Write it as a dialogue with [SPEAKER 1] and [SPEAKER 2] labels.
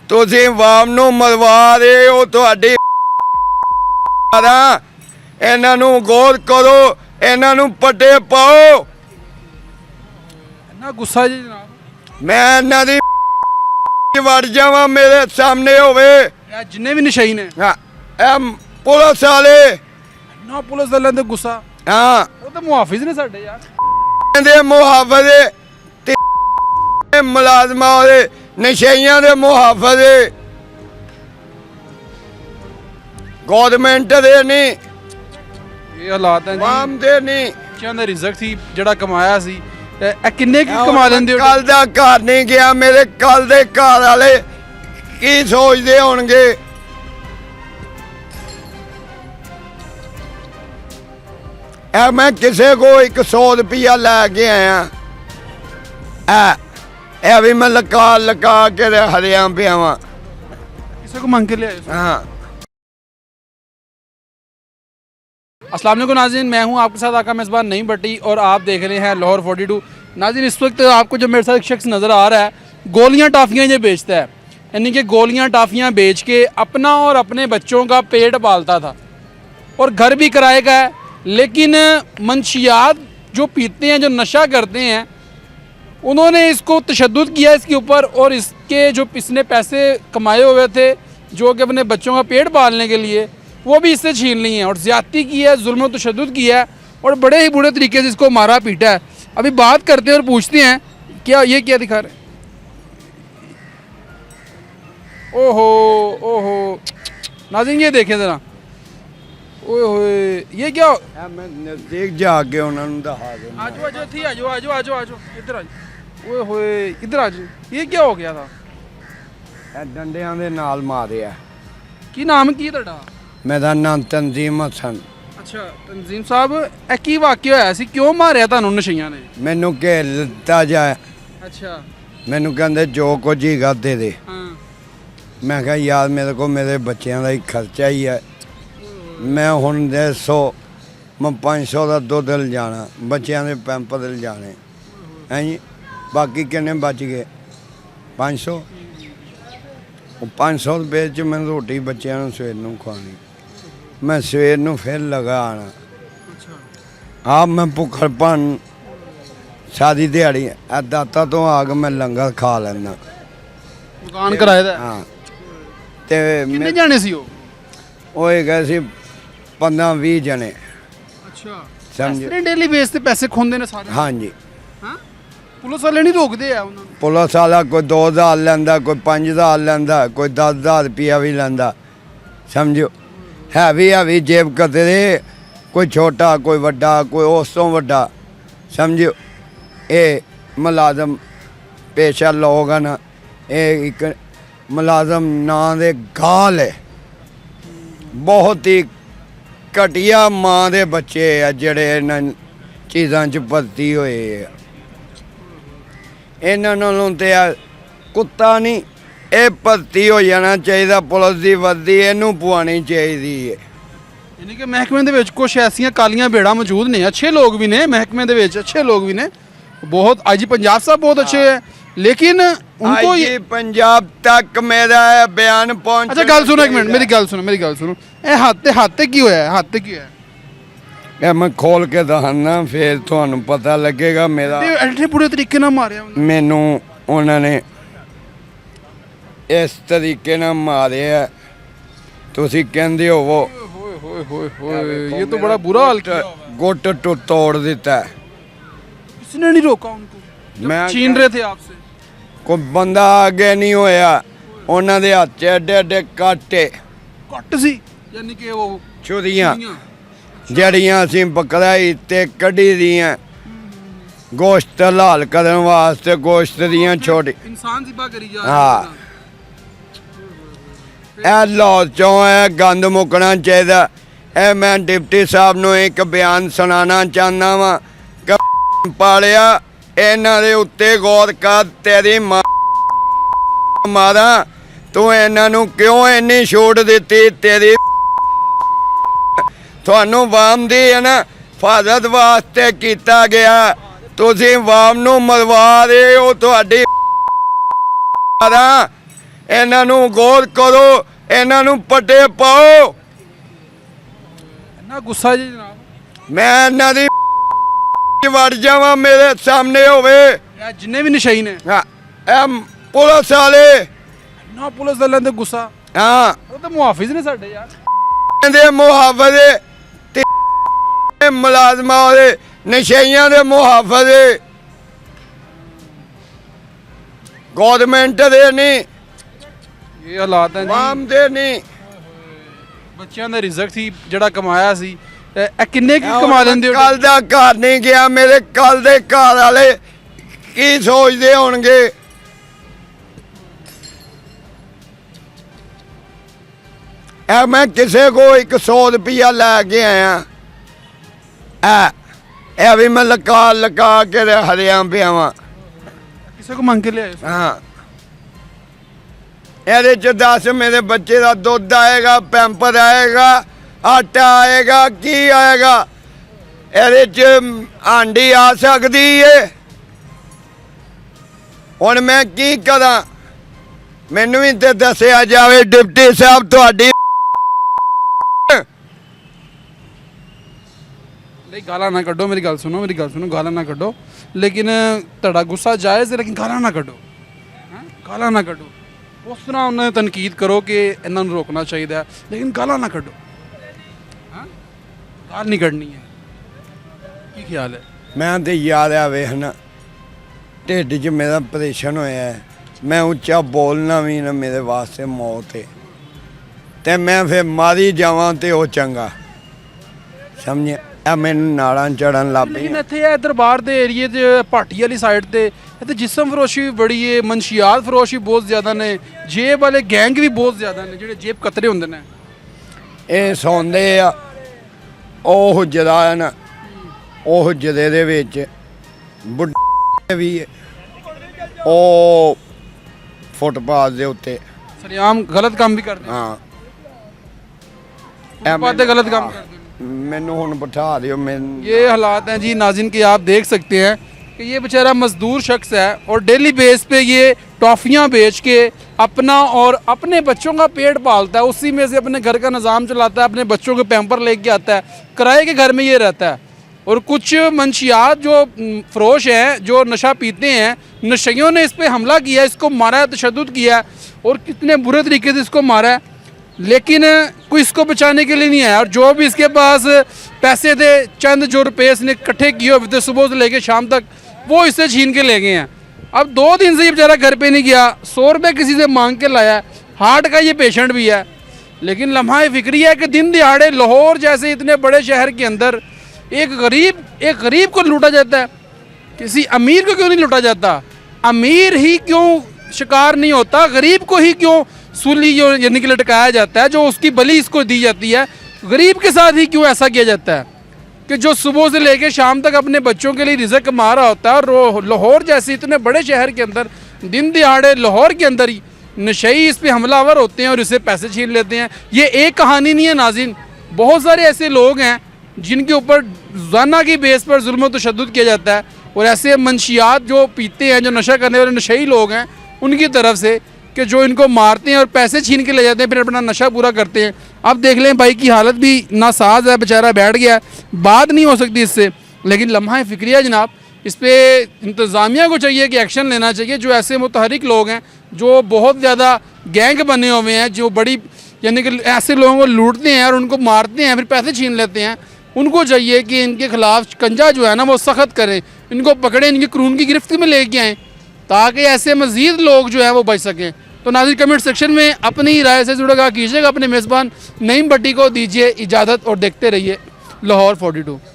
[SPEAKER 1] ਤੁਸੀਂ ਵਾਮ ਨੂੰ ਮਰਵਾ ਰਹੇ ਹੋ। ਤੁਹਾਡੀ ਇਹਨਾਂ ਨੂੰ ਗੌਰ ਕਰੋ, ਇਹਨਾਂ ਨੂੰ ਪੱਟੇ ਪਾਓ।
[SPEAKER 2] ਇੰਨਾ ਗੁੱਸਾ ਜੀ ਜਨਾਬ,
[SPEAKER 1] ਮੈਂ ਇਹਨਾਂ ਦੀ ਵੜ ਜਾਵਾਂ ਮੇਰੇ ਸਾਹਮਣੇ ਹੋਵੇ।
[SPEAKER 2] ਇਹ ਜਿੰਨੇ ਵੀ ਨਸ਼ਈ ਨੇ
[SPEAKER 1] ਇਹ ਪੁਲਿਸ ਵਾਲੇ
[SPEAKER 2] ਨਾ, ਪੁਲਿਸ ਵਾਲਿਆਂ ਤੇ ਗੁੱਸਾ,
[SPEAKER 1] ਹਾਂ
[SPEAKER 2] ਉਹ ਤਾਂ ਮੁਹਾਫਿਜ਼ ਨੇ ਸਾਡੇ ਯਾਰ।
[SPEAKER 1] ਦੇ ਮੁਹਾਫਜ਼ੇ ਤੇ ਮੁਲਾਜ਼ਮਾਂ ਦੇ ਨਸ਼ਈਆਂ ਦੇ ਮੁਹਾਫਜ਼ੇ ਗੌਰਮੈਂਟ ਦੇ ਨਹੀਂ,
[SPEAKER 2] ਇਹ ਹਾਲਾਤ ਹੈ ਜੀ।
[SPEAKER 1] ਆਮ ਦੇ ਨਹੀਂ।
[SPEAKER 2] ਬੱਚਿਆਂ ਦਾ ਰਿਜ਼ਕ ਸੀ ਜਿਹੜਾ ਕਮਾਇਆ ਸੀ, ਇਹ ਕਿੰਨੇ ਕੀ ਕਮਾ ਲੈਂਦੇ ਹੋ?
[SPEAKER 1] ਕੱਲ ਦਾ ਘਰ ਨਹੀਂ ਗਿਆ, ਮੇਰੇ ਕੱਲ ਦੇ ਘਰ ਵਾਲੇ ਕੀ ਸੋਚਦੇ ਹੋਣਗੇ। ਇਹ ਮੈਂ ਕਿਸੇ ਕੋ 100 ਰੁਪਇਆ ਲੈ ਕੇ ਆਇਆ, ਇਹ ਵੀ ਮੈਂ ਲਗਾ ਕੇ ਹਰਿਆਂ ਪਿਆ ਵਾਂ।
[SPEAKER 2] किसी को मांग के ले आए?
[SPEAKER 1] हाँ।
[SPEAKER 2] अस्सलाम वालेकुम नाज़रीन, मैं हूं आपके साथ आका मेज़बान नईम भट्टी और आप देख रहे हैं लाहौर 42। नाज़रीन, इस वक्त आपको जो मेरे साथ एक शख्स नज़र आ रहा है, गोलियां टाफ़ियाँ ये बेचता है, यानी कि गोलियां टाफ़ियाँ बेच के अपना और अपने बच्चों का पेट पालता था और घर भी किराए का है। लेकिन मंशियात जो पीते हैं, जो नशा करते हैं, उन्होंने इसको तशद्दुद किया इसके ऊपर और इसके जो इसने पैसे कमाए हुए थे जो कि अपने बच्चों का पेट पालने के लिए, वो भी इससे छीन ली हैं और ज़्यादती की है, जुल्म और तशद्दुद किया है और बड़े ही बुरे तरीके से इसको मारा पीटा है। अभी बात करते हैं और पूछते हैं क्या ये क्या दिखा रहे हैं। ओहो ओहो नाज़रीन, ये देखें ज़रा, ओए होए ये क्या?
[SPEAKER 1] मैं नज़दीक जाके उन्होंने दिखा देना।
[SPEAKER 2] आजो आजो थी, आजो आजो आजो आजो इधर आजो, ओए होए इधर आजो। ये क्या हो गया था?
[SPEAKER 1] डंडियां दे नाल मारिया।
[SPEAKER 2] की नाम की ਤੁਹਾਡਾ?
[SPEAKER 1] मेरा नाम तंजीम हसन।
[SPEAKER 2] ਅੱਛਾ ਤਨਜ਼ੀਮ ਸਾਹਿਬ, ਇਹ ਕੀ ਵਾਕਿਆ ਹੋਇਆ ਸੀ? ਕਿਉਂ ਮਾਰਿਆ ਤੁਹਾਨੂੰ ਨਸ਼ਈਆਂ ਨੇ?
[SPEAKER 1] मैनू घेर लिता जाए,
[SPEAKER 2] ਅੱਛਾ
[SPEAKER 1] मैनू कहते जो कुछ हीगा दे दे।
[SPEAKER 2] ਹਾਂ
[SPEAKER 1] मैं कहा यार मेरे को मेरे बच्चों का ही खर्चा ही है, मैं हुण 100 मैं 500 का दुध ले जाना, बच्चों के पैंपर ले जाने हैं जी। बाकी किन्ने बच गए? 500। 500 रुपये च मैं रोटी बच्चों को सवेर नूं खुआनी, मैं सवेर नूं फिर लगा आना। आप मैं भुखड़ भन सारी दिहाड़ी दाता तो आग मैं लंगर खा लेना।
[SPEAKER 2] ਦੁਕਾਨ ਕਿਰਾਏ ਦਾ?
[SPEAKER 1] हाँ ते
[SPEAKER 2] ਕਿੰਨੇ ਜਾਣੇ ਸੀ ਉਹ?
[SPEAKER 1] ਉਹ ਹੈਗਾ ਸੀ 15-20 ਜਣੇ।
[SPEAKER 2] ਅੱਛਾ
[SPEAKER 1] ਸਮਝ।
[SPEAKER 2] ਇਸ ਡੇਲੀ ਬੇਸ ਤੇ ਪੈਸੇ ਖੁੰਦੇ ਨੇ ਸਾਰੇ?
[SPEAKER 1] ਹਾਂਜੀ।
[SPEAKER 2] ਹਾਂ, ਪੁਲਿਸ ਵਾਲੇ ਨਹੀਂ ਰੋਕਦੇ ਆ ਉਹਨਾਂ ਨੂੰ?
[SPEAKER 1] ਪੁਲਿਸ ਵਾਲਾ ਕੋਈ 2000 ਲੈਂਦਾ, ਕੋਈ 5000 ਲੈਂਦਾ, ਕੋਈ 10000 ਰੁਪਇਆ ਵੀ ਲੈਂਦਾ। ਸਮਝੋ, ਹੈਵੀ ਜੇਬ ਕਤਰੇ, ਕੋਈ ਛੋਟਾ ਕੋਈ ਵੱਡਾ, ਕੋਈ ਉਸ ਤੋਂ ਵੱਡਾ। ਸਮਝੋ, ਇਹ ਮੁਲਾਜ਼ਮ ਪੇਸ਼ਾ ਲੋਕ ਹਨ। ਇਹ ਇੱਕ ਮੁਲਾਜ਼ਮ ਨਾਂ ਦੇ ਗਾਲ ਹੈ, ਬਹੁਤ ਹੀ ਘਟੀਆ ਮਾਂ ਦੇ ਬੱਚੇ ਆ ਜਿਹੜੇ ਇਹਨਾਂ ਚੀਜ਼ਾਂ 'ਚ ਭਰਤੀ ਹੋਏ ਆ। ਇਹਨਾਂ ਨਾਲੋਂ ਤੇ ਆ ਕੁੱਤਾ ਨਹੀਂ, ਇਹ ਭਰਤੀ ਹੋ ਜਾਣਾ ਚਾਹੀਦਾ। ਪੁਲਿਸ ਦੀ ਵਰਦੀ ਇਹਨੂੰ ਪਵਾਉਣੀ ਚਾਹੀਦੀ ਹੈ।
[SPEAKER 2] ਯਾਨੀ ਕਿ ਮਹਿਕਮੇ ਦੇ ਵਿੱਚ ਕੁਝ ਐਸੀਆਂ ਕਾਲੀਆਂ ਭੇੜਾਂ ਮੌਜੂਦ ਨੇ, ਅੱਛੇ ਲੋਕ ਵੀ ਨੇ ਮਹਿਕਮੇ ਦੇ ਵਿੱਚ, ਅੱਛੇ ਲੋਕ ਵੀ ਨੇ बहुत। आईजी पंजाब साहब बहुत अच्छे हैं, लेकिन उनको ये
[SPEAKER 1] पंजाब तक मेरा बयान पहुंच।
[SPEAKER 2] अच्छा गल सुनो एक मिनट, मेरी गल सुनो। ए हाथ की होया है, हाथ की होया है?
[SPEAKER 1] मैं खोल के दहाना फिर तुहानू पता लगेगा। मेरा
[SPEAKER 2] एडे बुरे तरीके ना मारिया
[SPEAKER 1] मैनू उन्होंने इस तरीके ना मारिया, तुसी कहंदे हो
[SPEAKER 2] ये तो बड़ा बुरा हाल किया।
[SPEAKER 1] गुट तोड़ दिता है।
[SPEAKER 2] किसने नहीं रोका उनको?
[SPEAKER 1] मैं
[SPEAKER 2] छीन रहे थे आपसे।
[SPEAKER 1] कोई बंदा आगे नहीं होया, उन्होंने हाथ च एडे एडे काटे
[SPEAKER 2] कट सी, यानी कि वो
[SPEAKER 1] छुरियां जड़ियां असीं बकराई ते कढ़ी दियां गोश्त हलाल करन वास्ते, गोश्त दियां छोटी
[SPEAKER 2] इंसान ज़िबा करी जा।
[SPEAKER 1] हाँ, ਇਹ ਲਾਹੌਰ चों है गंद मुकना चाहिए। ਇਹ मैं डिप्टी साहब ਨੂੰ एक बयान सुनाना चाहना वा। पालिया ਇਹਨਾਂ ਦੇ ਉੱਤੇ ਗੌਰ ਕਰ। ਤੇਰੀ ਮਾਰਾ ਤੂੰ ਇਹਨਾਂ ਨੂੰ ਕਿਉਂ ਇੰਨੀ ਛੋਟ ਦਿੱਤੀ? ਤੇਰੀ ਤੁਹਾਨੂੰ ਵਾਮ ਦੀ ਹੈ ਨਾ ਹਿਫਾਜ਼ਤ ਵਾਸਤੇ ਕੀਤਾ ਗਿਆ, ਤੁਸੀਂ ਵਾਮ ਨੂੰ ਮਰਵਾ ਰਹੇ ਹੋ। ਤੁਹਾਡੀ ਇਹਨਾਂ ਨੂੰ ਗੌਰ ਕਰੋ, ਇਹਨਾਂ ਨੂੰ ਪੱਟੇ ਪਾਓ।
[SPEAKER 2] ਇੰਨਾ ਗੁੱਸਾ ਜੀ ਜਨਾਬ,
[SPEAKER 1] ਮੈਂ ਇਹਨਾਂ ਦੀ ਵੜ ਜਾਵਾਂ ਮੇਰੇ ਸਾਹਮਣੇ ਹੋਵੇ।
[SPEAKER 2] ਇਹ ਜਿੰਨੇ ਵੀ ਨਸ਼ਈ ਨੇ,
[SPEAKER 1] ਹਾਂ, ਇਹ ਪੁਲਿਸ ਵਾਲੇ,
[SPEAKER 2] ਇੰਨਾ ਪੁਲਿਸ ਵਾਲਿਆਂ ਤੇ ਗੁੱਸਾ।
[SPEAKER 1] ਹਾਂ
[SPEAKER 2] ਉਹ ਤਾਂ ਮੁਹਾਫਿਜ਼ ਨੇ ਸਾਡੇ ਯਾਰ।
[SPEAKER 1] ਦੇ ਮੁਹਾਫਜ਼ ਤੇ ਮੁਲਾਜ਼ਮਾਂ ਦੇ, ਨਸ਼ਈਆਂ ਦੇ ਮੁਹਾਫਜ਼, ਗੌਰਮੈਂਟ ਦੇ ਨਹੀਂ,
[SPEAKER 2] ਇਹ ਹਾਲਾਤ ਹੈ ਜੀ।
[SPEAKER 1] ਆਮ ਦੇ ਨਹੀਂ।
[SPEAKER 2] ਬੱਚਿਆਂ ਦਾ ਰਿਜ਼ਕ ਸੀ ਜਿਹੜਾ ਕਮਾਇਆ ਸੀ, ਇਹ ਕਿੰਨੇ ਕੀ ਕਮਾ ਲੈਂਦੇ ਹੋ?
[SPEAKER 1] ਕੱਲ ਦਾ ਘਰ ਨਹੀਂ ਗਿਆ, ਮੇਰੇ ਕੱਲ ਦੇ ਘਰ ਵਾਲੇ ਕੀ ਸੋਚਦੇ ਹੋਣਗੇ। ਇਹ ਮੈਂ ਕਿਸੇ ਕੋ 100 ਰੁਪਇਆ ਲੈ ਕੇ ਆਇਆ, ਇਹ ਵੀ ਮੈਂ ਲਗਾ ਕੇ ਹਰਿਆਂ ਪਿਆ ਵਾਂ।
[SPEAKER 2] ਕਿਸੇ ਕੋ ਮੰਗ ਕੇ ਲਿਆਏ?
[SPEAKER 1] ਹਾਂ, ਇਹਦੇ ਚ 10 ਮੇਰੇ ਬੱਚੇ ਦਾ ਦੁੱਧ ਆਏਗਾ, ਪੈਂਪਰ ਆਏਗਾ, ਆਟਾ ਆਏਗਾ, ਕੀ ਆਏਗਾ? ਇਹਦੇ ਚ ਆਂਡੀ ਆ ਸਕਦੀ ਏ। ਹੁਣ ਮੈਂ ਕੀ ਕਰਾਂ? ਮੈਨੂੰ ਵੀ ਤੇ ਦੱਸਿਆ ਜਾਵੇ ਡਿਪਟੀ ਸਾਹਿਬ, ਤੁਹਾਡੀ
[SPEAKER 2] ਨਹੀਂ ਗਾਲਾਂ ਨਾ ਕੱਢੋ, ਮੇਰੀ ਗੱਲ ਸੁਣੋ, ਗਾਲਾਂ ਨਾ ਕੱਢੋ। ਲੇਕਿਨ ਤੁਹਾਡਾ ਗੁੱਸਾ ਜਾਇਜ਼ ਹੈ, ਲੇਕਿਨ ਗਾਲਾਂ ਨਾ ਕੱਢੋ। ਗਾਲਾਂ ਨਾ ਕੱਢੋ, ਉਸ ਤਰ੍ਹਾਂ ਉਹਨਾਂ ਨੇ ਤਨਕੀਦ ਕਰੋ ਕਿ ਇਹਨਾਂ ਨੂੰ ਰੋਕਣਾ ਚਾਹੀਦਾ ਹੈ, ਲੇਕਿਨ ਗਾਲਾਂ ਨਾ ਕੱਢੋ। ਗਾਲ ਨਹੀਂ ਕੱਢਣੀ ਹੈ। ਕੀ ਖਿਆਲ ਹੈ?
[SPEAKER 1] ਮੈਂ ਤੇ ਯਾਦ ਆ ਵੇਖਣਾ, ਢਿੱਡ 'ਚ ਮੇਰਾ ਆਪਰੇਸ਼ਨ ਹੋਇਆ ਹੈ। ਮੈਂ ਉੱਚਾ ਬੋਲਣਾ ਵੀ ਨਾ ਮੇਰੇ ਵਾਸਤੇ ਮੌਤ ਹੈ, ਤੇ ਮੈਂ ਫਿਰ ਮਾਰੀ ਜਾਵਾਂ ਤੇ ਉਹ ਚੰਗਾ ਸਮਝਿਆ। ਇਹ ਮੈਨੂੰ ਨਾੜਾਂ ਚੜਨ ਲੱਗ
[SPEAKER 2] ਲੇਕਿਨ
[SPEAKER 1] ਪਈ।
[SPEAKER 2] ਇੱਥੇ ਇਹ ਦਰਬਾਰ ਦੇ ਏਰੀਏ 'ਚ ਭਾਟੀ ਵਾਲੀ ਸਾਈਡ ਤੇ ਇੱਥੇ ਜਿਸਮ ਫਰੋਸ਼ੀ ਵੀ ਬੜੀ ਹੈ, ਮਨਸ਼ੀਆਤ ਫਰੋਸ਼ੀ ਬਹੁਤ ਜ਼ਿਆਦਾ ਨੇ, ਜੇਬ ਵਾਲੇ ਗੈਂਗ ਵੀ ਬਹੁਤ ਜ਼ਿਆਦਾ ਨੇ, ਜਿਹੜੇ ਜੇਬ ਕਤਰੇ ਹੁੰਦੇ ਨੇ।
[SPEAKER 1] ਇਹ ਸੌਂਦੇ ਆ ਉਹ ਹੁਜਰਾ ਹੈ ਨਾ, ਉਹ ਹੁਜਰੇ ਦੇ ਵਿੱਚ ਬੁੱਢੇ ਵੀ ਹੈ, ਉਹ ਫੁੱਟਪਾਥ ਦੇ ਉੱਤੇ।
[SPEAKER 2] ਸਰਿਆਮ ਗਲਤ ਕੰਮ ਵੀ ਕਰਦੇ
[SPEAKER 1] ਹਾਂ,
[SPEAKER 2] फुटपाथ पे गलत काम करते हैं।
[SPEAKER 1] मैनू हुण बिठा दियो।
[SPEAKER 2] ये हालात हैं जी नाज़रीन के, आप देख सकते हैं कि ये बेचारा मजदूर शख्स है और डेली बेस पे ये टॉफ़ियाँ बेच के अपना और अपने बच्चों का पेट पालता है, उसी में से अपने घर का निज़ाम चलाता है, अपने बच्चों के पैम्पर लेके आता है, किराए के घर में ये रहता है। और कुछ मंशियात जो फ़रोश हैं, जो नशा पीते हैं, नशियों ने इस पर हमला किया, इसको मारा है, तशद्दुद किया है और कितने बुरे तरीके से इसको मारा है, लेकिन कोई इसको बचाने के लिए नहीं आया। और जो भी इसके पास पैसे थे, चंद जो रुपये इसने इकट्ठे किए हुए थे सुबह से लेकर शाम तक, वो इससे छीन के ले गए हैं। अब 2 दिन से ये बेचारा घर पे नहीं गया, 100 रुपये किसी से मांग के लाया, हार्ट का ये पेशेंट भी है। लेकिन लम्हा फिक्री है कि दिन दिहाड़े लाहौर जैसे इतने बड़े शहर के अंदर एक गरीब को लूटा जाता है, किसी अमीर को क्यों नहीं लूटा जाता? अमीर ही क्यों शिकार नहीं होता? गरीब को ही क्यों सूली जो यानी कि लटकाया जाता है, जो उसकी बलि इसको दी जाती है? गरीब के साथ ही क्यों ऐसा किया जाता है कि जो सुबह से लेकर शाम तक अपने बच्चों के लिए रिज़्क़ कमा रहा होता है, और लाहौर जैसे इतने बड़े शहर के अंदर दिन दिहाड़े लाहौर के अंदर ही नशई इस पर हमलावर होते हैं और इससे पैसे छीन लेते हैं। ये एक कहानी नहीं है नाज़रीन, बहुत सारे ऐसे लोग हैं जिनके ऊपर रोज़ाना की बेस पर जुल्म और तशद्दुद किया जाता है, और ऐसे मंशियात जो पीते हैं, जो नशा करने वाले नशई लोग हैं, उनकी तरफ से कि जो इनको मारते हैं और पैसे छीन के ले जाते हैं, फिर अपना नशा पूरा करते हैं। अब देख लें भाई की हालत भी नासाज है, बेचारा बैठ गया है, बात नहीं हो सकती इससे। लेकिन लम्हा फिक्रिया जनाब, इस पर इंतज़ामिया को चाहिए कि एक्शन लेना चाहिए। जो ऐसे मुतहरिक लोग हैं, जो बहुत ज़्यादा गैंग बने हुए हैं, जो बड़ी यानी कि ऐसे लोगों को लूटते हैं और उनको मारते हैं, फिर पैसे छीन लेते हैं, उनको चाहिए कि इनके खिलाफ शिकंजा जो है ना वो सख्त करें, इनको पकड़ें, इनकी कानून की गिरफ्त में लेके आएँ, ताकि ऐसे मज़ीद लोग जो हैं वो बच सकें। तो नाज़रीन कमेंट सेक्शन में अपनी राय से जुड़ेगा कीजिएगा, अपने मेज़बान नईम भट्टी को दीजिए इजाज़त और देखते रहिए लाहौर 42।